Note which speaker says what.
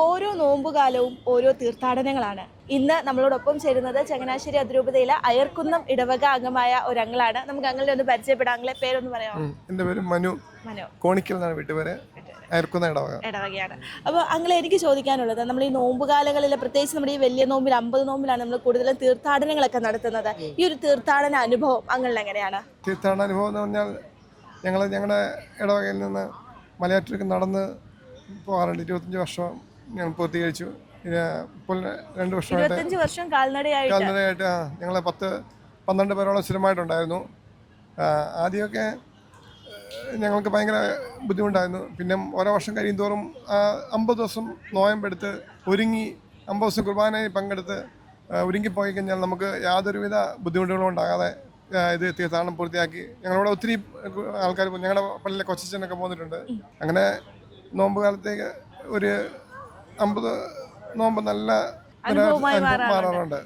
Speaker 1: ഓരോ നോമ്പുകാലവും ഓരോ തീർത്ഥാടനങ്ങളാണ്. ഇന്ന് നമ്മളോടൊപ്പം ചേരുന്നത് ചങ്ങനാശ്ശേരി അതിരൂപതയിലെ അയർക്കുന്നം ഇടവക അംഗമായ ഒരു അങ്കിളാണ്. നമുക്ക് അങ്കിളിനെ ഒന്ന് പരിചയപ്പെടാം. അങ്കിളെ പേരൊന്ന് പറയാമോ?
Speaker 2: എൻ്റെ പേര് മനു. കോണിക്കൽ എന്നാണ് വീട്ടുപേര്. അയർക്കുന്ന
Speaker 1: ഇടവകയാണ്. അപ്പോൾ അങ്കിളെ, എനിക്ക് ചോദിക്കാനുള്ളത്, നമ്മൾ ഈ നോമ്പുകാലങ്ങളിൽ, പ്രത്യേകിച്ച് നമ്മുടെ ഈ വലിയ നോമ്പിൽ 50 നോമ്പിലാണ് നമ്മൾ കൂടുതലും തീർത്ഥാടനങ്ങളൊക്കെ നടത്തുന്നത്. ഈ ഒരു തീർത്ഥാടന അനുഭവം അങ്കിളിന് എങ്ങനെയാണ്?
Speaker 2: തീർത്ഥാടന അനുഭവം എന്ന് പറഞ്ഞാൽ ഞങ്ങളുടെ ഇടവകയിൽ നിന്ന് മലയാറ്റൂർക്ക് നടന്ന് പോകാറുണ്ട്. 25 വർഷം ഞങ്ങൾ പൂർത്തീകരിച്ചു. ഇപ്പോൾ 2 വർഷമായിട്ട്
Speaker 1: 25 വർഷം കാൽനടയായിട്ട്
Speaker 2: ഞങ്ങൾ 10-12 പേരോളം സ്ഥിരമായിട്ടുണ്ടായിരുന്നു. ആദ്യമൊക്കെ ഞങ്ങൾക്ക് ഭയങ്കര ബുദ്ധിമുട്ടായിരുന്നു. പിന്നെ ഓരോ വർഷം കഴിയും തോറും 50 ദിവസം നോയമ്പെടുത്ത് ഒരുങ്ങി 50 ദിവസം കുർബാനയിൽ പങ്കെടുത്ത് ഒരുങ്ങിപ്പോയി കഴിഞ്ഞാൽ നമുക്ക് യാതൊരുവിധ ബുദ്ധിമുട്ടുകളും ഉണ്ടാകാതെ ഇത് തീർത്ഥാടനം പൂർത്തിയാക്കി. ഞങ്ങളിവിടെ ഒത്തിരി ആൾക്കാർ, ഞങ്ങളുടെ പള്ളിയിലെ കൊച്ചച്ഛനൊക്കെ പോന്നിട്ടുണ്ട്. അങ്ങനെ നോമ്പ് കാലത്തേക്ക് ഒരു 50 നോമ്പ് നല്ല മാറാറുണ്ട്.